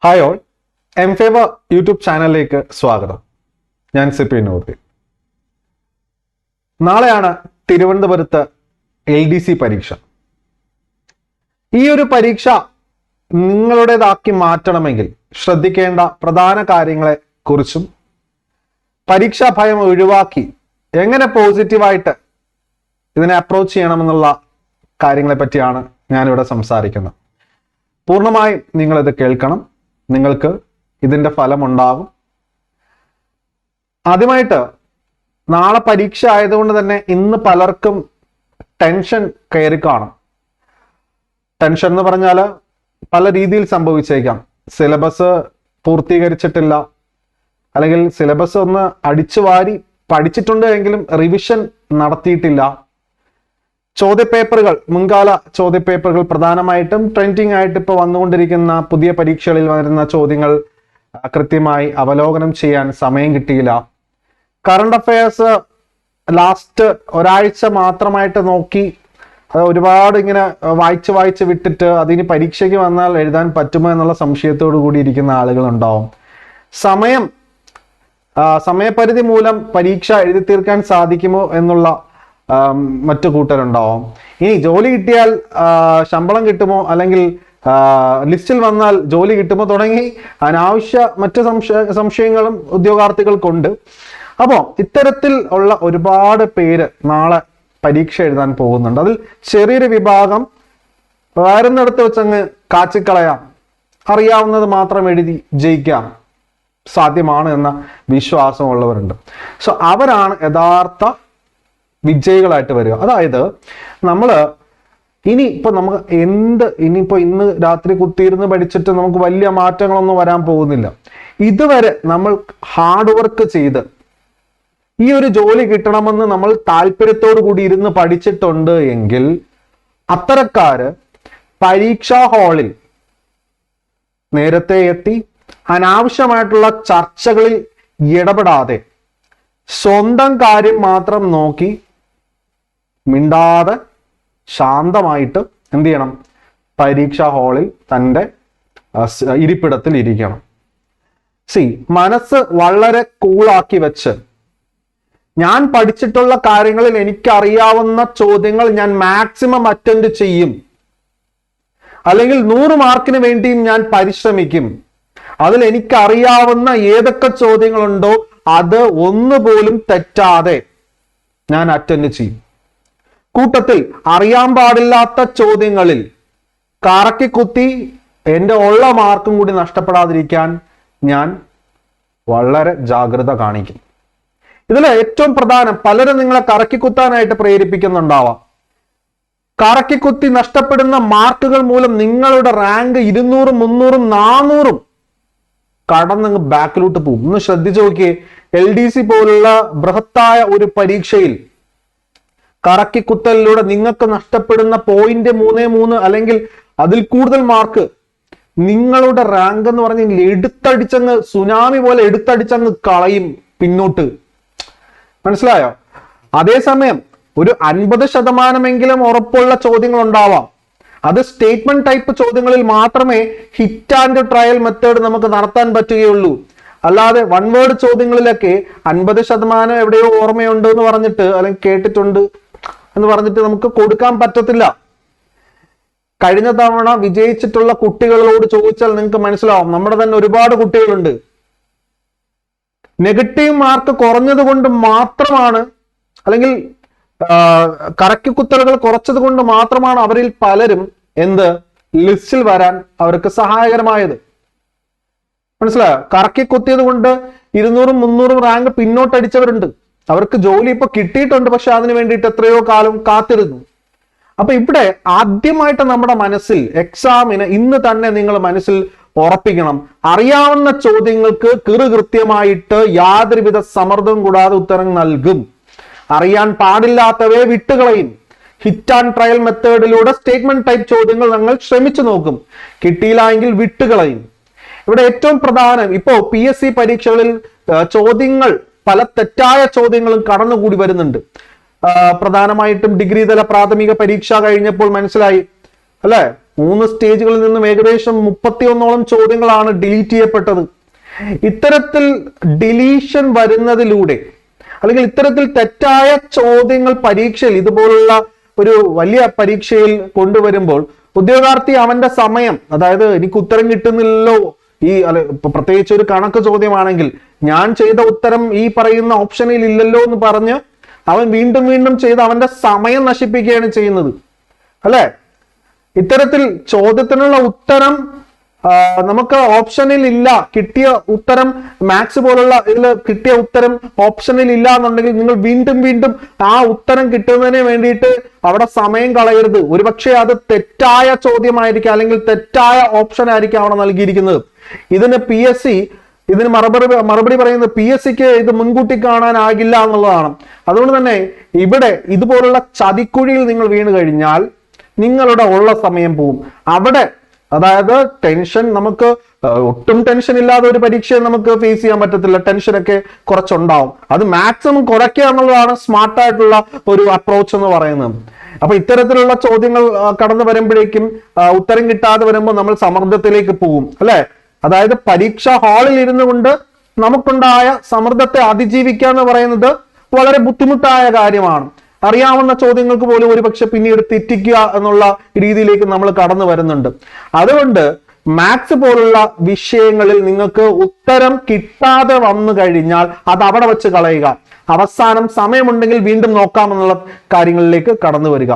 Hi all, M favour YouTube ചാനലിലേക്ക് സ്വാഗതം. ഞാൻ സിപി നൂർദീൻ. നാളെയാണ് തിരുവനന്തപുരത്ത് LDC പരീക്ഷ. ഈ ഒരു പരീക്ഷ നിങ്ങളുടേതാക്കി മാറ്റണമെങ്കിൽ ശ്രദ്ധിക്കേണ്ട പ്രധാന കാര്യങ്ങളെ കുറിച്ചും പരീക്ഷാ ഭയം ഒഴിവാക്കി എങ്ങനെ പോസിറ്റീവായിട്ട് ഇതിനെ അപ്രോച്ച് ചെയ്യണമെന്നുള്ള കാര്യങ്ങളെ പറ്റിയാണ് ഞാനിവിടെ സംസാരിക്കുന്നത്. പൂർണ്ണമായും നിങ്ങളിത് കേൾക്കണം. നിങ്ങൾക്ക് ഇതിൻ്റെ ഫലമുണ്ടാകും. ആദ്യമായിട്ട് നാളെ പരീക്ഷ ആയതുകൊണ്ട് തന്നെ ഇന്ന് പലർക്കും ടെൻഷൻ കയറി കാണും. ടെൻഷൻ എന്ന് പറഞ്ഞാൽ പല രീതിയിൽ സംഭവിച്ചേക്കാം. സിലബസ് പൂർത്തീകരിച്ചിട്ടില്ല, അല്ലെങ്കിൽ സിലബസ് ഒന്ന് അടിച്ചു വാരി പഠിച്ചിട്ടുണ്ട് എങ്കിലും റിവിഷൻ നടത്തിയിട്ടില്ല. ചോദ്യപേപ്പറുകൾ, മുൻകാല ചോദ്യപേപ്പറുകൾ പ്രധാനമായിട്ടും ട്രെൻഡിങ് ആയിട്ട് ഇപ്പോൾ വന്നുകൊണ്ടിരിക്കുന്ന പുതിയ പരീക്ഷകളിൽ വരുന്ന ചോദ്യങ്ങൾ കൃത്യമായി അവലോകനം ചെയ്യാൻ സമയം കിട്ടിയില്ല. കറണ്ട് അഫയേഴ്സ് ലാസ്റ്റ് ഒരാഴ്ച മാത്രമായിട്ട് നോക്കി ഒരുപാട് ഇങ്ങനെ വായിച്ച് വിട്ടിട്ട് അതിന് പരീക്ഷയ്ക്ക് വന്നാൽ എഴുതാൻ പറ്റുമോ എന്നുള്ള സംശയത്തോടു കൂടി ഇരിക്കുന്ന ആളുകളുണ്ടാവും. സമയപരിധി മൂലം പരീക്ഷ എഴുതി തീർക്കാൻ സാധിക്കുമോ എന്നുള്ള മറ്റു കൂട്ടരുണ്ടാവും. ഇനി ജോലി കിട്ടിയാൽ ശമ്പളം കിട്ടുമോ, അല്ലെങ്കിൽ ലിസ്റ്റിൽ വന്നാൽ ജോലി കിട്ടുമോ തുടങ്ങി അനാവശ്യ മറ്റു സംശയങ്ങളും ഉദ്യോഗാർത്ഥികൾക്കുണ്ട്. അപ്പോൾ ഇത്തരത്തിൽ ഉള്ള ഒരുപാട് പേര് നാളെ പരീക്ഷ എഴുതാൻ പോകുന്നുണ്ട്. അതിൽ ചെറിയൊരു വിഭാഗം വരുന്നിടത്ത് വെച്ചങ്ങ് കാച്ചിക്കളയാം, അറിയാവുന്നത് മാത്രം എഴുതി ജയിക്കാം, സാധ്യമാണ് എന്ന വിശ്വാസമുള്ളവരുണ്ട്. സോ അവരാണ് യഥാർത്ഥ വിജയികളായിട്ട് വരിക. അതായത് നമുക്ക് ഇനിയിപ്പോ ഇന്ന് രാത്രി കുത്തിയിരുന്ന് പഠിച്ചിട്ട് നമുക്ക് വലിയ മാറ്റങ്ങളൊന്നും വരാൻ പോകുന്നില്ല. ഇതുവരെ നമ്മൾ ഹാർഡ് വർക്ക് ചെയ്ത് ഈ ഒരു ജോലി കിട്ടണമെന്ന് നമ്മൾ താല്പര്യത്തോടു കൂടി ഇരുന്ന് പഠിച്ചിട്ടുണ്ട് എങ്കിൽ അത്തരക്കാര് പരീക്ഷാ ഹാളിൽ നേരത്തെ എത്തി അനാവശ്യമായിട്ടുള്ള ചർച്ചകളിൽ ഇടപെടാതെ സ്വന്തം കാര്യം മാത്രം നോക്കി മിണ്ടാതെ ശാന്തമായിട്ട് എന്ത് ചെയ്യണം? പരീക്ഷാ ഹാളിൽ തൻ്റെ ഇരിപ്പിടത്തിൽ ഇരിക്കണം. മനസ്സ് വളരെ കൂളാക്കി വെച്ച് ഞാൻ പഠിച്ചിട്ടുള്ള കാര്യങ്ങളിൽ എനിക്കറിയാവുന്ന ചോദ്യങ്ങൾ ഞാൻ മാക്സിമം അറ്റൻഡ് ചെയ്യും, അല്ലെങ്കിൽ 100 മാർക്കിന് വേണ്ടിയും ഞാൻ പരിശ്രമിക്കും. അതിൽ എനിക്കറിയാവുന്ന ഏതൊക്കെ ചോദ്യങ്ങളുണ്ടോ അത് ഒന്നുപോലും തെറ്റാതെ ഞാൻ അറ്റൻഡ് ചെയ്യും. കൂട്ടത്തിൽ അറിയാൻ പാടില്ലാത്ത ചോദ്യങ്ങളിൽ കറക്കിക്കുത്തി എൻ്റെ ഉള്ള മാർക്കും കൂടി നഷ്ടപ്പെടാതിരിക്കാൻ ഞാൻ വളരെ ജാഗ്രത കാണിക്കും. ഇതിൽ ഏറ്റവും പ്രധാനം, പലരും നിങ്ങളെ കറക്കിക്കുത്താനായിട്ട് പ്രേരിപ്പിക്കുന്നുണ്ടാവാം. കറക്കിക്കുത്തി നഷ്ടപ്പെടുന്ന മാർക്കുകൾ മൂലം നിങ്ങളുടെ റാങ്ക് 200, 300, 400 കടന്നങ്ങ് ബാക്കിലോട്ട് പോകും. ഒന്ന് ശ്രദ്ധിച്ചു നോക്കിയേ. LDC പോലുള്ള ബൃഹത്തായ ഒരു പരീക്ഷയിൽ കറക്കിക്കുത്തലിലൂടെ നിങ്ങൾക്ക് നഷ്ടപ്പെടുന്ന 0.33 അല്ലെങ്കിൽ അതിൽ കൂടുതൽ മാർക്ക് നിങ്ങളുടെ റാങ്ക് എന്ന് പറഞ്ഞാൽ എടുത്തടിച്ചങ്ങ് സുനാമി പോലെ എടുത്തടിച്ചങ്ങ് കളയും പിന്നോട്ട്. മനസ്സിലായോ? അതേസമയം ഒരു 50% ഉറപ്പുള്ള ചോദ്യങ്ങൾ ഉണ്ടാവാം. അത് സ്റ്റേറ്റ്മെന്റ് ടൈപ്പ് ചോദ്യങ്ങളിൽ മാത്രമേ ഹിറ്റ് ആൻഡ് ട്രയൽ മെത്തേഡ് നമുക്ക് നടത്താൻ പറ്റുകയുള്ളൂ. അല്ലാതെ 1 വേർഡ് ചോദ്യങ്ങളിലൊക്കെ 50% എവിടെയോ ഓർമ്മയുണ്ട് എന്ന് പറഞ്ഞിട്ട്, അല്ലെങ്കിൽ കേട്ടിട്ടുണ്ട് എന്ന് പറഞ്ഞിട്ട് നമുക്ക് കൊടുക്കാൻ പറ്റത്തില്ല. കഴിഞ്ഞ തവണ വിജയിച്ചിട്ടുള്ള കുട്ടികളോട് ചോദിച്ചാൽ നിങ്ങൾക്ക് മനസ്സിലാവും. നമ്മുടെ തന്നെ ഒരുപാട് കുട്ടികളുണ്ട്, നെഗറ്റീവ് മാർക്ക് കുറഞ്ഞത് കൊണ്ട് മാത്രമാണ്, അല്ലെങ്കിൽ കറക്കിക്കുത്തലുകൾ കുറച്ചത് കൊണ്ട് മാത്രമാണ് അവരിൽ പലരും ലിസ്റ്റിൽ വരാൻ അവർക്ക് സഹായകരമായത്. മനസ്സിലായോ? കറക്കിക്കുത്തിയത് കൊണ്ട് 200, 300 റാങ്ക് പിന്നോട്ടടിച്ചവരുണ്ട്. അവർക്ക് ജോലി ഇപ്പൊ കിട്ടിയിട്ടുണ്ട്, പക്ഷെ അതിനു വേണ്ടിയിട്ട് എത്രയോ കാലം കാത്തിരുന്നു. അപ്പൊ ഇവിടെ ആദ്യമായിട്ട് നമ്മുടെ മനസ്സിൽ എക്സാമിന് ഇന്ന് തന്നെ നിങ്ങൾ മനസ്സിൽ ഉറപ്പിക്കണം, അറിയാവുന്ന ചോദ്യങ്ങൾക്ക് കൃത്യമായിട്ട് യാതൊരുവിധ സമ്മർദ്ദവും കൂടാതെ ഉത്തരം നൽകും. അറിയാൻ പാടില്ലാത്തവയെ വിട്ടുകളയും. ഹിറ്റ് ആൻഡ് ട്രയൽ മെത്തേഡിലൂടെ സ്റ്റേറ്റ്മെന്റ് ടൈപ്പ് ചോദ്യങ്ങൾ ഞങ്ങൾ ശ്രമിച്ചു നോക്കും, കിട്ടിയില്ല എങ്കിൽ വിട്ടുകളയും. ഇവിടെ ഏറ്റവും പ്രധാനം, ഇപ്പോ PSC പരീക്ഷകളിൽ ചോദ്യങ്ങൾ, പല തെറ്റായ ചോദ്യങ്ങളും കടന്നുകൂടി വരുന്നുണ്ട്. പ്രധാനമായിട്ടും ഡിഗ്രി തല പ്രാഥമിക പരീക്ഷ കഴിഞ്ഞപ്പോൾ മനസ്സിലായി അല്ലെ? 3 സ്റ്റേജുകളിൽ നിന്നും ഏകദേശം 31ഓളം ചോദ്യങ്ങളാണ് ഡിലീറ്റ് ചെയ്യപ്പെട്ടത്. ഇത്തരത്തിൽ ഡിലീഷൻ വരുന്നതിലൂടെ അല്ലെങ്കിൽ ഇത്തരത്തിൽ തെറ്റായ ചോദ്യങ്ങൾ പരീക്ഷയിൽ, ഇതുപോലുള്ള ഒരു വലിയ പരീക്ഷയിൽ കൊണ്ടുവരുമ്പോൾ ഉദ്യോഗാർത്ഥി അവന്റെ സമയം, അതായത് എനിക്ക് ഉത്തരം കിട്ടുന്നില്ലല്ലോ, പ്രത്യേകിച്ച് ഒരു കണക്ക് ചോദ്യമാണെങ്കിൽ ഞാൻ ചെയ്ത ഉത്തരം ഈ പറയുന്ന ഓപ്ഷനിൽ ഇല്ലല്ലോ എന്ന് പറഞ്ഞ് അവൻ വീണ്ടും വീണ്ടും ചെയ്ത് അവന്റെ സമയം നശിപ്പിക്കുകയാണ് ചെയ്യുന്നത്, അല്ലെ? ഇത്തരത്തിൽ ചോദ്യത്തിനുള്ള ഉത്തരം നമുക്ക് ഓപ്ഷനിൽ ഇല്ല, കിട്ടിയ ഉത്തരം മാത്സ് പോലുള്ള ഇതിൽ കിട്ടിയ ഉത്തരം ഓപ്ഷനിൽ ഇല്ല എന്നുണ്ടെങ്കിൽ നിങ്ങൾ വീണ്ടും വീണ്ടും ആ ഉത്തരം കിട്ടുന്നതിന് വേണ്ടിയിട്ട് അവിടെ സമയം കളയരുത്. ഒരുപക്ഷെ അത് തെറ്റായ ചോദ്യമായിരിക്കാം, അല്ലെങ്കിൽ തെറ്റായ ഓപ്ഷൻ ആയിരിക്കും അവിടെ നൽകിയിരിക്കുന്നത്. ഇതിന് ഇതിന് മറുപടി പറയുന്നത് PSCക്ക് ഇത് മുൻകൂട്ടി കാണാനാകില്ല എന്നുള്ളതാണ്. അതുകൊണ്ട് തന്നെ ഇവിടെ ഇതുപോലുള്ള ചതിക്കുഴിയിൽ നിങ്ങൾ വീണ് കഴിഞ്ഞാൽ നിങ്ങളുടെ ഉള്ള സമയം പോവും. അവിടെ അതായത് ടെൻഷൻ, നമുക്ക് ഒട്ടും ടെൻഷൻ ഇല്ലാതെ ഒരു പരീക്ഷയെ നമുക്ക് ഫേസ് ചെയ്യാൻ പറ്റത്തില്ല, ടെൻഷനൊക്കെ കുറച്ചുണ്ടാവും. അത് മാക്സിമം കുറയ്ക്കുക എന്നുള്ളതാണ് സ്മാർട്ടായിട്ടുള്ള ഒരു അപ്രോച്ച് എന്ന് പറയുന്നത്. അപ്പൊ ഇത്തരത്തിലുള്ള ചോദ്യങ്ങൾ കടന്നു വരുമ്പോഴേക്കും ഉത്തരം കിട്ടാതെ വരുമ്പോൾ നമ്മൾ സമ്മർദ്ദത്തിലേക്ക് പോകും, അല്ലെ? അതായത് പരീക്ഷാ ഹാളിൽ ഇരുന്നു കൊണ്ട് നമുക്കുണ്ടായ സമ്മർദ്ദത്തെ അതിജീവിക്കുക എന്ന് പറയുന്നത് വളരെ ബുദ്ധിമുട്ടായ കാര്യമാണ്. അറിയാവുന്ന ചോദ്യങ്ങൾക്ക് പോലും ഒരുപക്ഷെ പിന്നീട് തെറ്റിക്കുക എന്നുള്ള രീതിയിലേക്ക് നമ്മൾ കടന്നു വരുന്നുണ്ട്. അതുകൊണ്ട് മാത്സ് പോലുള്ള വിഷയങ്ങളിൽ നിങ്ങൾക്ക് ഉത്തരം കിട്ടാതെ വന്നു കഴിഞ്ഞാൽ അത് അവിടെ വെച്ച് കളയുക. അവസാനം സമയമുണ്ടെങ്കിൽ വീണ്ടും നോക്കാമെന്നുള്ള കാര്യങ്ങളിലേക്ക് കടന്നു വരിക.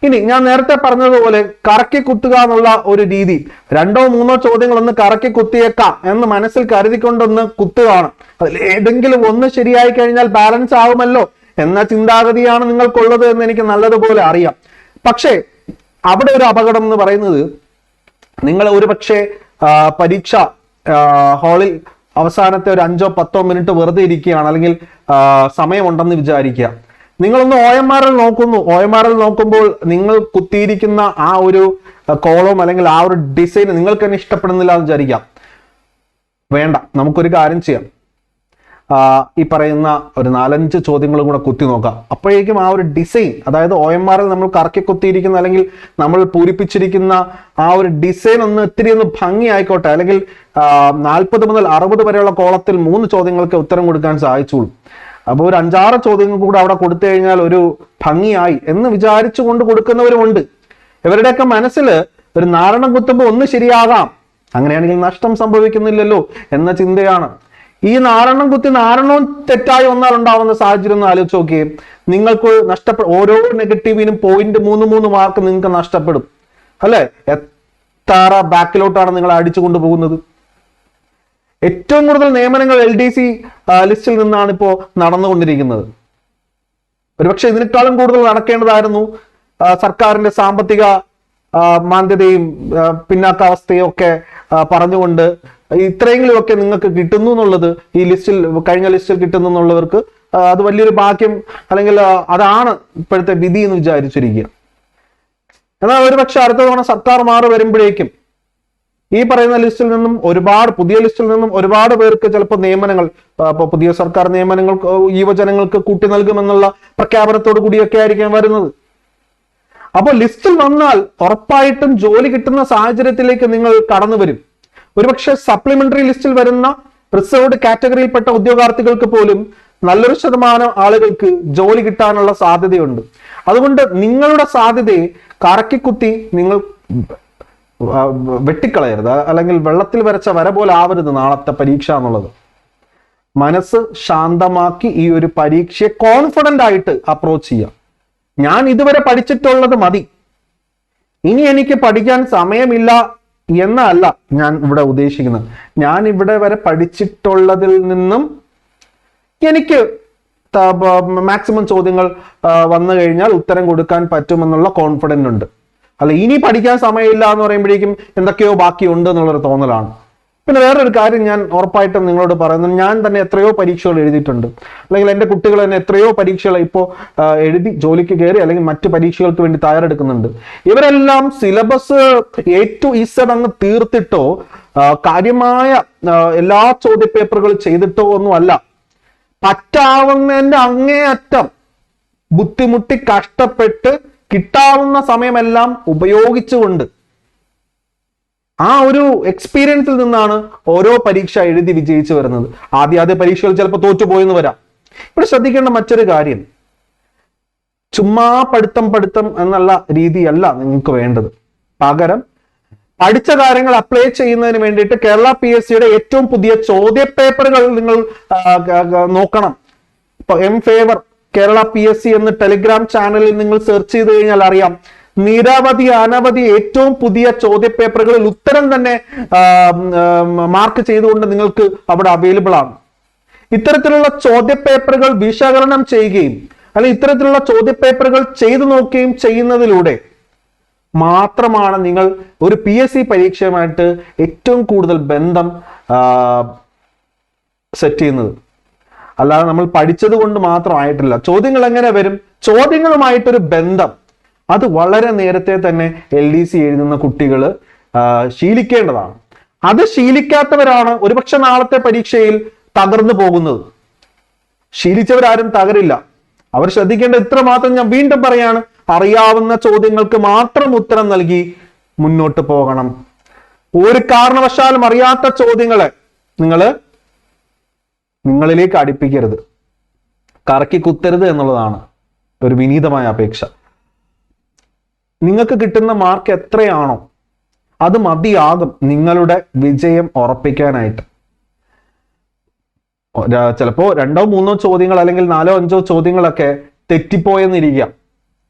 ഇനി ഞാൻ നേരത്തെ പറഞ്ഞതുപോലെ കറക്കി കുത്തുക എന്നുള്ള ഒരു രീതി, 2 or 3 ചോദ്യങ്ങൾ ഒന്ന് കറക്കി കുത്തിയേക്കാം എന്ന് മനസ്സിൽ കരുതിക്കൊണ്ടൊന്ന് കുത്തുകയാണ്. അതിൽ ഏതെങ്കിലും ഒന്ന് ശരിയായി കഴിഞ്ഞാൽ ബാലൻസ് ആവുമല്ലോ എന്ന ചിന്താഗതിയാണ് നിങ്ങൾക്കുള്ളത് എന്ന് എനിക്ക് നല്ലതുപോലെ അറിയാം. പക്ഷേ അവിടെ ഒരു അപകടം എന്ന് പറയുന്നത്, നിങ്ങൾ ഒരുപക്ഷെ പരീക്ഷ ഹാളിൽ അവസാനത്തെ ഒരു 5 or 10 മിനിറ്റ് വെറുതെ ഇരിക്കുകയാണ്, അല്ലെങ്കിൽ സമയമുണ്ടെന്ന് വിചാരിക്കുക. നിങ്ങളൊന്ന് OMR നോക്കുമ്പോൾ നിങ്ങൾ കുത്തിയിരിക്കുന്ന ആ ഒരു കോളം അല്ലെങ്കിൽ ആ ഒരു ഡിസൈൻ നിങ്ങൾക്ക് തന്നെ ഇഷ്ടപ്പെടുന്നില്ല എന്ന് വിചാരിക്കാം. വേണ്ട, നമുക്കൊരു കാര്യം ചെയ്യാം. ഈ പറയുന്ന ഒരു 4-5 ചോദ്യങ്ങളും കൂടെ കുത്തി നോക്കാം. അപ്പോഴേക്കും ആ ഒരു ഡിസൈൻ, അതായത് OMR നമ്മൾ കറക്കി കുത്തിയിരിക്കുന്ന അല്ലെങ്കിൽ നമ്മൾ പൂരിപ്പിച്ചിരിക്കുന്ന ആ ഒരു ഡിസൈൻ ഇത്തിരി ഒന്ന് ഭംഗി ആയിക്കോട്ടെ. അല്ലെങ്കിൽ 40 മുതൽ 60 വരെയുള്ള കോളത്തിൽ 3 ചോദ്യങ്ങൾക്ക് ഉത്തരം കൊടുക്കാൻ സാധിച്ചുള്ളൂ. അപ്പോൾ ഒരു 5-6 ചോദ്യങ്ങൾ കൂടെ അവിടെ കൊടുത്തു കഴിഞ്ഞാൽ ഒരു ഭംഗിയായി എന്ന് വിചാരിച്ചു കൊണ്ട് കൊടുക്കുന്നവരുമുണ്ട്. ഇവരുടെയൊക്കെ മനസ്സിൽ ഒരു നാരണം കുത്തുമ്പോൾ ഒന്ന് ശരിയാകാം, അങ്ങനെയാണെങ്കിൽ നഷ്ടം സംഭവിക്കുന്നില്ലല്ലോ എന്ന ചിന്തയാണ്. ഈ നാരണം കുത്തി നാരണവും തെറ്റായി വന്നാൽ ഉണ്ടാവുന്ന സാഹചര്യം ഒന്ന് ആലോചിച്ച് നോക്കിയേ. നിങ്ങൾക്ക് ഓരോ നെഗറ്റീവിനും 0.33 മാർക്ക് നിങ്ങൾക്ക് നഷ്ടപ്പെടും, അല്ലെ? എത്ര ബാക്കിലോട്ടാണ് നിങ്ങൾ അടിച്ചു കൊണ്ടുപോകുന്നത്. ഏറ്റവും കൂടുതൽ നിയമനങ്ങൾ LDC ലിസ്റ്റിൽ നിന്നാണ് ഇപ്പോൾ നടന്നുകൊണ്ടിരിക്കുന്നത്. ഒരുപക്ഷെ ഇതിനേക്കാളും കൂടുതൽ നടക്കേണ്ടതായിരുന്നു. സർക്കാരിന്റെ സാമ്പത്തിക മാന്ദ്യതയും പിന്നാക്കാവസ്ഥയും ഒക്കെ പറഞ്ഞുകൊണ്ട് ഇത്രയെങ്കിലും ഒക്കെ നിങ്ങൾക്ക് കിട്ടുന്നു എന്നുള്ളത്, ഈ ലിസ്റ്റിൽ കഴിഞ്ഞ ലിസ്റ്റിൽ കിട്ടുന്നു എന്നുള്ളവർക്ക് അത് വലിയൊരു ഭാഗ്യം, അല്ലെങ്കിൽ അതാണ് ഇപ്പോഴത്തെ വിധി എന്ന് വിചാരിച്ചിരിക്കുക. എന്നാൽ ഒരുപക്ഷെ അടുത്ത തവണ സർക്കാർ മാറി വരുമ്പോഴേക്കും ഈ പറയുന്ന ലിസ്റ്റിൽ നിന്നും പുതിയ ലിസ്റ്റിൽ നിന്നും ഒരുപാട് പേർക്ക് ചിലപ്പോൾ നിയമനങ്ങൾ, പുതിയ സർക്കാർ നിയമനങ്ങൾ യുവജനങ്ങൾക്ക് കൂട്ടി നൽകുമെന്നുള്ള പ്രഖ്യാപനത്തോടു കൂടിയൊക്കെ ആയിരിക്കും വരുന്നത്. അപ്പോൾ ലിസ്റ്റിൽ വന്നാൽ ഉറപ്പായിട്ടും ജോലി കിട്ടുന്ന സാഹചര്യത്തിലേക്ക് നിങ്ങൾ കടന്നു വരും. ഒരുപക്ഷെ സപ്ലിമെന്ററി ലിസ്റ്റിൽ വരുന്ന റിസർവ്ഡ് കാറ്റഗറിയിൽപ്പെട്ട ഉദ്യോഗാർത്ഥികൾക്ക് പോലും നല്ലൊരു ശതമാനം ആളുകൾക്ക് ജോലി കിട്ടാനുള്ള സാധ്യതയുണ്ട്. അതുകൊണ്ട് നിങ്ങളുടെ സാധ്യതയെ കറക്കിക്കുത്തി നിങ്ങൾ വെട്ടിക്കളയരുത്, അല്ലെങ്കിൽ വെള്ളത്തിൽ വരച്ച വര പോലെ ആവരുത് നാളത്തെ പരീക്ഷ എന്നുള്ളത്. മനസ്സ് ശാന്തമാക്കി ഈ ഒരു പരീക്ഷയെ കോൺഫിഡന്റ് ആയിട്ട് അപ്രോച്ച് ചെയ്യാം. ഞാൻ ഇതുവരെ പഠിച്ചിട്ടുള്ളത് മതി, ഇനി എനിക്ക് പഠിക്കാൻ സമയമില്ല എന്നല്ല ഞാൻ ഇവിടെ ഉദ്ദേശിക്കുന്നത്. ഞാൻ ഇവിടെ വരെ പഠിച്ചിട്ടുള്ളതിൽ നിന്നും എനിക്ക് മാക്സിമം ചോദ്യങ്ങൾ വന്നു കഴിഞ്ഞാൽ ഉത്തരം കൊടുക്കാൻ പറ്റുമെന്നുള്ള കോൺഫിഡൻസ് ഉണ്ട്. അല്ല, ഇനി പഠിക്കാൻ സമയമില്ല എന്ന് പറയുമ്പോഴേക്കും എന്തൊക്കെയോ ബാക്കിയുണ്ട് എന്നുള്ളൊരു തോന്നലാണ്. പിന്നെ വേറൊരു കാര്യം ഞാൻ ഉറപ്പായിട്ടും നിങ്ങളോട് പറയുന്നത്, ഞാൻ തന്നെ എത്രയോ പരീക്ഷകൾ എഴുതിയിട്ടുണ്ട്, അല്ലെങ്കിൽ എൻ്റെ കുട്ടികൾ തന്നെ എത്രയോ പരീക്ഷകൾ ഇപ്പോൾ എഴുതി ജോലിക്ക് കയറി അല്ലെങ്കിൽ മറ്റു പരീക്ഷകൾക്ക് വേണ്ടി തയ്യാറെടുക്കുന്നുണ്ട്. ഇവരെല്ലാം സിലബസ് A to Z അങ്ങ് തീർത്തിട്ടോ കാര്യമായ എല്ലാ ചോദ്യപേപ്പറുകൾ ചെയ്തിട്ടോ ഒന്നുമല്ല, പറ്റാവുന്നതിൻ്റെ അങ്ങേയറ്റം ബുദ്ധിമുട്ടി കഷ്ടപ്പെട്ട് കിട്ടാവുന്ന സമയമെല്ലാം ഉപയോഗിച്ചുകൊണ്ട് ആ ഒരു എക്സ്പീരിയൻസിൽ നിന്നാണ് ഓരോ പരീക്ഷ എഴുതി വിജയിച്ചു വരുന്നത്. ആദ്യ പരീക്ഷകൾ ചിലപ്പോൾ തോറ്റുപോയെന്ന് വരാം. ഇവിടെ ശ്രദ്ധിക്കേണ്ട മറ്റൊരു കാര്യം, ചുമ്മാ പഠിത്തം എന്നുള്ള രീതിയല്ല നിങ്ങൾക്ക് വേണ്ടത്. പകരം പഠിച്ച കാര്യങ്ങൾ അപ്ലൈ ചെയ്യുന്നതിന് വേണ്ടിയിട്ട് കേരള PSCയുടെ ഏറ്റവും പുതിയ ചോദ്യപേപ്പറുകൾ നിങ്ങൾ നോക്കണം. ഇപ്പൊ M-Favor കേരള PSC എന്ന് ടെലിഗ്രാം ചാനലിൽ നിങ്ങൾ സെർച്ച് ചെയ്ത് കഴിഞ്ഞാൽ അറിയാം, അനവധി ഏറ്റവും പുതിയ ചോദ്യപേപ്പറുകളിൽ ഉത്തരം തന്നെ മാർക്ക് ചെയ്തുകൊണ്ട് നിങ്ങൾക്ക് അവിടെ അവൈലബിൾ ആണ്. ഇത്തരത്തിലുള്ള ചോദ്യപേപ്പറുകൾ വിശകലനം ചെയ്യുകയും അല്ലെങ്കിൽ ഇത്തരത്തിലുള്ള ചോദ്യപേപ്പറുകൾ ചെയ്തു നോക്കുകയും ചെയ്യുന്നതിലൂടെ മാത്രമാണ് നിങ്ങൾ ഒരു PSC പരീക്ഷയുമായിട്ട് ഏറ്റവും കൂടുതൽ ബന്ധം സെറ്റ് ചെയ്യുന്നത്. അല്ലാതെ നമ്മൾ പഠിച്ചത് കൊണ്ട് മാത്രമായിട്ടില്ല. ചോദ്യങ്ങൾ എങ്ങനെ വരും, ചോദ്യങ്ങളുമായിട്ടൊരു ബന്ധം അത് വളരെ നേരത്തെ തന്നെ LDC എഴുതുന്ന കുട്ടികൾ ശീലിക്കേണ്ടതാണ്. അത് ശീലിക്കാത്തവരാണ് ഒരുപക്ഷെ നാളത്തെ പരീക്ഷയിൽ തകർന്നു പോകുന്നത്. ശീലിച്ചവരാരും തകരില്ല. അവർ ശ്രദ്ധിക്കേണ്ട ഇത്ര മാത്രം ഞാൻ വീണ്ടും പറയാണ്, അറിയാവുന്ന ചോദ്യങ്ങൾക്ക് മാത്രം ഉത്തരം നൽകി മുന്നോട്ട് പോകണം. ഒരു കാരണവശാലും അറിയാത്ത ചോദ്യങ്ങളെ നിങ്ങളിലേക്ക് അടുപ്പിക്കരുത്, കറക്കി കുത്തരുത് എന്നുള്ളതാണ് ഒരു വിനീതമായ അപേക്ഷ. നിങ്ങൾക്ക് കിട്ടുന്ന മാർക്ക് എത്രയാണോ അത് മതിയാകും നിങ്ങളുടെ വിജയം ഉറപ്പിക്കാനായിട്ട്. ചിലപ്പോ 2-3 ചോദ്യങ്ങൾ അല്ലെങ്കിൽ 4-5 ചോദ്യങ്ങളൊക്കെ തെറ്റിപ്പോയെന്നിരിക്കാം,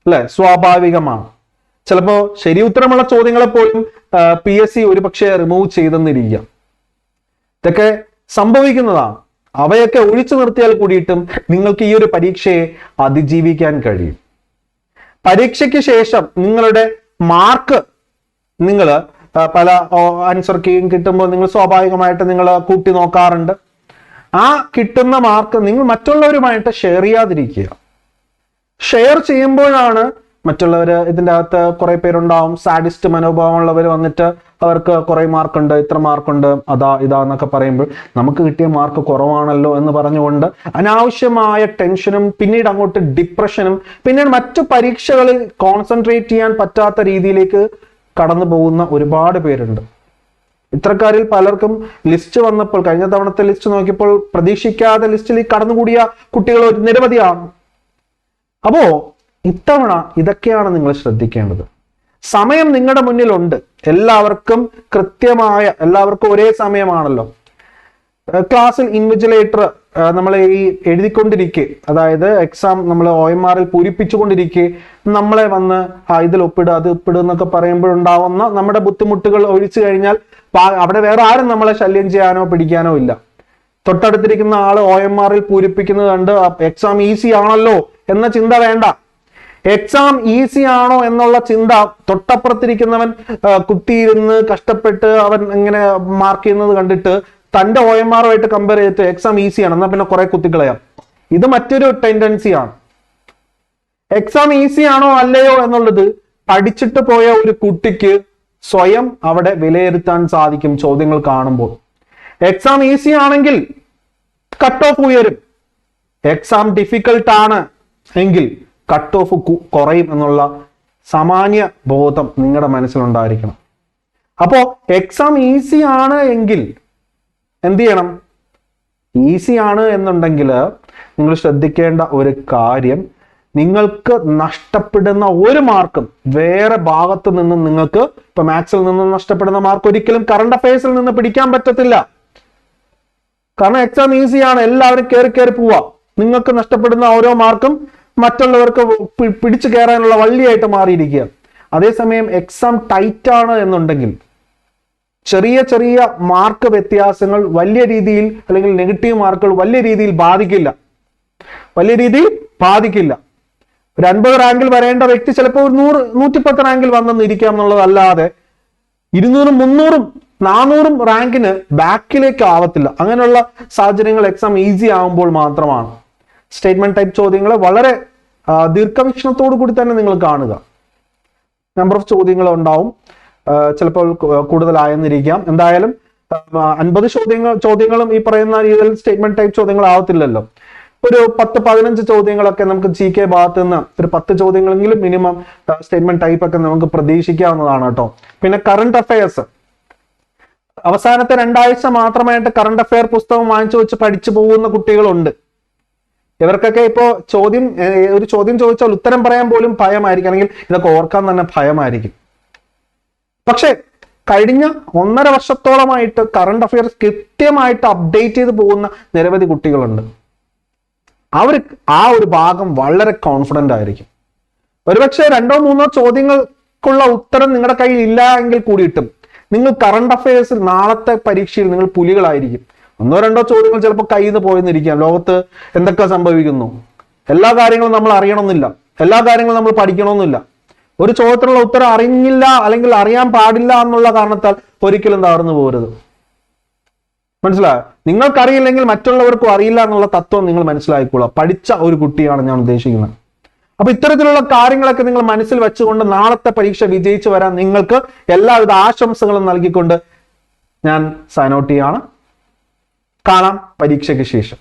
അല്ലെ? സ്വാഭാവികമാണ്. ചിലപ്പോ ശരി ഉത്തരമുള്ള ചോദ്യങ്ങളെ പോലും PSC ഒരുപക്ഷെ റിമൂവ് ചെയ്തെന്നിരിക്കാം. ഇതൊക്കെ സംഭവിക്കുന്നതാണ്. അവയൊക്കെ ഒഴിച്ചു നിർത്തിയാൽ കൂടിയിട്ടും നിങ്ങൾക്ക് ഈ ഒരു പരീക്ഷയെ അതിജീവിക്കാൻ കഴിയും. പരീക്ഷയ്ക്ക് ശേഷം നിങ്ങളുടെ മാർക്ക് നിങ്ങൾ പല ആൻസർ കീയും കിട്ടുമ്പോൾ നിങ്ങൾ സ്വാഭാവികമായിട്ട് നിങ്ങൾ കൂട്ടി നോക്കാറുണ്ട്. ആ കിട്ടുന്ന മാർക്ക് നിങ്ങൾ മറ്റുള്ളവരുമായിട്ട് ഷെയർ ചെയ്യാതിരിക്കുക. ഷെയർ ചെയ്യുമ്പോഴാണ് മറ്റുള്ളവർ, ഇതിൻ്റെ അകത്ത് കുറെ പേരുണ്ടാവും സാഡിസ്റ്റ് മനോഭാവമുള്ളവർ വന്നിട്ട് അവർക്ക് കുറെ മാർക്കുണ്ട്, ഇത്ര മാർക്കുണ്ട്, ഇതാന്നൊക്കെ പറയുമ്പോൾ നമുക്ക് കിട്ടിയ മാർക്ക് കുറവാണല്ലോ എന്ന് പറഞ്ഞുകൊണ്ട് അനാവശ്യമായ ടെൻഷനും പിന്നീട് അങ്ങോട്ട് ഡിപ്രഷനും പിന്നീട് മറ്റു പരീക്ഷകളിൽ കോൺസെൻട്രേറ്റ് ചെയ്യാൻ പറ്റാത്ത രീതിയിലേക്ക് കടന്നു പോകുന്ന ഒരുപാട് പേരുണ്ട്. ഇത്തരക്കാരിൽ പലർക്കും ലിസ്റ്റ് വന്നപ്പോൾ, കഴിഞ്ഞ തവണത്തെ ലിസ്റ്റ് നോക്കിയപ്പോൾ പ്രതീക്ഷിക്കാതെ ലിസ്റ്റിൽ കടന്നുകൂടിയ കുട്ടികൾ നിരവധിയാണ്. അപ്പോ ഇത്തവണ ഇതൊക്കെയാണ് നിങ്ങൾ ശ്രദ്ധിക്കേണ്ടത്. സമയം നിങ്ങളുടെ മുന്നിലുണ്ട്. എല്ലാവർക്കും ഒരേ സമയമാണല്ലോ. ക്ലാസ്സിൽ ഇൻവിജിലേറ്റർ നമ്മൾ ഈ എഴുതിക്കൊണ്ടിരിക്കെ, അതായത് എക്സാം നമ്മൾ OMRൽ പൂരിപ്പിച്ചുകൊണ്ടിരിക്കെ നമ്മളെ വന്ന് ഇതിൽ ഒപ്പിടുക അത് ഒപ്പിടുക എന്നൊക്കെ പറയുമ്പോഴുണ്ടാവുന്ന നമ്മുടെ ബുദ്ധിമുട്ടുകൾ ഒഴിച്ചു കഴിഞ്ഞാൽ അവിടെ വേറെ ആരും നമ്മളെ ശല്യം ചെയ്യാനോ പിടിക്കാനോ ഇല്ല. തൊട്ടടുത്തിരിക്കുന്ന ആള് OMRൽ പൂരിപ്പിക്കുന്നത് കണ്ട് എക്സാം ഈസി ആണല്ലോ എന്ന ചിന്ത വേണ്ട. എക്സാം ഈസി ആണോ എന്നുള്ള ചിന്ത തൊട്ടപ്പുറത്തിരിക്കുന്നവൻ കുത്തിയിരുന്ന് കഷ്ടപ്പെട്ട് അവൻ ഇങ്ങനെ മാർക്ക് ചെയ്യുന്നത് കണ്ടിട്ട് തന്റെ OMRുമായിട്ട് കമ്പയർ ചെയ്തിട്ട് എക്സാം ഈസിയാണ് എന്നാൽ പിന്നെ കുറെ കുത്തിക്കളയാം. ഇത് മറ്റൊരു ടെൻഡൻസിയാണ്. എക്സാം ഈസി ആണോ അല്ലയോ എന്നുള്ളത് പഠിച്ചിട്ട് പോയ ഒരു കുട്ടിക്ക് സ്വയം അവിടെ വിലയിരുത്താൻ സാധിക്കും. ചോദ്യങ്ങൾ കാണുമ്പോൾ എക്സാം ഈസി ആണെങ്കിൽ കട്ട് ഓഫ് ഉയരും, എക്സാം ഡിഫിക്കൽട്ട് ആണ് എങ്കിൽ കട്ട് ഓഫ് കുറയും എന്നുള്ള സാമാന്യ ബോധം നിങ്ങളുടെ മനസ്സിലുണ്ടായിരിക്കണം. അപ്പോ എക്സാം ഈസി ആണ് എങ്കിൽ എന്ത് ചെയ്യണം? ഈസി ആണ് എന്നുണ്ടെങ്കിൽ നിങ്ങൾ ശ്രദ്ധിക്കേണ്ട ഒരു കാര്യം, നിങ്ങൾക്ക് നഷ്ടപ്പെടുന്ന ഒരു മാർക്കും വേറെ ഭാഗത്ത് നിന്നും നിങ്ങൾക്ക് ഇപ്പൊ മാത്സിൽ നിന്ന് നഷ്ടപ്പെടുന്ന മാർക്ക് ഒരിക്കലും കറണ്ട് അഫയേഴ്സിൽ നിന്ന് പിടിക്കാൻ പറ്റത്തില്ല. കാരണം എക്സാം ഈസിയാണ്, എല്ലാവരും കയറി പോവാ. നിങ്ങൾക്ക് നഷ്ടപ്പെടുന്ന ഓരോ മാർക്കും മറ്റുള്ളവർക്ക് പിടിച്ചു കയറാനുള്ള വള്ളിയായിട്ട് മാറിയിരിക്കുക. അതേസമയം എക്സാം ടൈറ്റ് ആണ് എന്നുണ്ടെങ്കിൽ ചെറിയ ചെറിയ മാർക്ക് വ്യത്യാസങ്ങൾ വലിയ രീതിയിൽ, അല്ലെങ്കിൽ നെഗറ്റീവ് മാർക്കുകൾ വലിയ രീതിയിൽ ബാധിക്കില്ല. ഒരു 50 റാങ്കിൽ വരേണ്ട വ്യക്തി ചിലപ്പോൾ ഒരു 100-110 റാങ്കിൽ വന്നെന്നിരിക്കാം എന്നുള്ളതല്ലാതെ 200-ഉം 300-ഉം 400-ഉം റാങ്കിന് ബാക്കിലേക്ക് ആവത്തില്ല. അങ്ങനെയുള്ള സാഹചര്യങ്ങൾ എക്സാം ഈസി ആവുമ്പോൾ മാത്രമാണ്. സ്റ്റേറ്റ്മെന്റ് ടൈപ്പ് ചോദ്യങ്ങളെ വളരെ ദീർഘവീക്ഷണത്തോടു കൂടി തന്നെ നിങ്ങൾ കാണുക. നമ്പർ ഓഫ് ചോദ്യങ്ങൾ ഉണ്ടാവും, ചിലപ്പോൾ കൂടുതലായെന്നിരിക്കാം. എന്തായാലും 50 ചോദ്യങ്ങളും ഈ പറയുന്ന രീതിയിൽ സ്റ്റേറ്റ്മെന്റ് ടൈപ്പ് ചോദ്യങ്ങൾ ആവത്തില്ലല്ലോ. ഒരു 10-15 ചോദ്യങ്ങളൊക്കെ നമുക്ക് GK ഭാഗത്ത് നിന്ന് ഒരു 10 ചോദ്യങ്ങളെങ്കിലും മിനിമം സ്റ്റേറ്റ്മെന്റ് ടൈപ്പ് ഒക്കെ നമുക്ക് പ്രതീക്ഷിക്കാവുന്നതാണ് കേട്ടോ. പിന്നെ കറണ്ട് അഫയേഴ്സ് അവസാനത്തെ 2 ആഴ്ച മാത്രമായിട്ട് കറണ്ട് അഫയർ പുസ്തകം വാങ്ങിച്ചു വെച്ച് പഠിച്ചു പോകുന്ന കുട്ടികളുണ്ട്. ഇവർക്കൊക്കെ ഇപ്പോ ഒരു ചോദ്യം ചോദിച്ചാൽ ഉത്തരം പറയാൻ പോലും ഭയമായിരിക്കും, അല്ലെങ്കിൽ ഇതൊക്കെ ഓർക്കാൻ തന്നെ ഭയമായിരിക്കും. പക്ഷെ കഴിഞ്ഞ 1.5 വർഷത്തോളമായിട്ട് കറണ്ട് അഫയേഴ്സ് കൃത്യമായിട്ട് അപ്ഡേറ്റ് ചെയ്ത് പോകുന്ന നിരവധി കുട്ടികളുണ്ട്. അവർ ആ ഒരു ഭാഗം വളരെ കോൺഫിഡന്റ് ആയിരിക്കും. ഒരുപക്ഷെ 2-3 ചോദ്യങ്ങൾക്കുള്ള ഉത്തരം നിങ്ങളുടെ കയ്യിൽ ഇല്ല എങ്കിൽ കൂടിയിട്ടും നിങ്ങൾ കറണ്ട് അഫയേഴ്സിൽ നാളത്തെ പരീക്ഷയിൽ നിങ്ങൾ പുലികളായിരിക്കും. 1-2 ചോദ്യങ്ങൾ ചിലപ്പോൾ കയ്യിൽ നിന്ന് പോയെന്നിരിക്കാം. ലോകത്ത് എന്തൊക്കെ സംഭവിക്കുന്നു, എല്ലാ കാര്യങ്ങളും നമ്മൾ അറിയണമെന്നില്ല, എല്ലാ കാര്യങ്ങളും നമ്മൾ പഠിക്കണമെന്നില്ല. ഒരു ചോദ്യത്തിനുള്ള ഉത്തരം അറിഞ്ഞില്ല അല്ലെങ്കിൽ അറിയാൻ പാടില്ല എന്നുള്ള കാരണത്താൽ ഒരിക്കലും തകർന്നു പോകരുത്. മനസ്സിലായോ? നിങ്ങൾക്കറിയില്ലെങ്കിൽ മറ്റുള്ളവർക്കും അറിയില്ല എന്നുള്ള തത്വം നിങ്ങൾ മനസ്സിലാക്കിക്കൊള്ളുക. പഠിച്ച ഒരു കുട്ടിയാണ് ഞാൻ ഉദ്ദേശിക്കുന്നത്. അപ്പൊ ഇത്തരത്തിലുള്ള കാര്യങ്ങളൊക്കെ നിങ്ങൾ മനസ്സിൽ വെച്ചുകൊണ്ട് നാളത്തെ പരീക്ഷ വിജയിച്ചു വരാൻ നിങ്ങൾക്ക് എല്ലാവിധ ആശംസകളും നൽകിക്കൊണ്ട് ഞാൻ സൈൻ ഔട്ട് ചെയ്യാണ്. കാണാം പരീക്ഷയ്ക്ക് ശേഷം.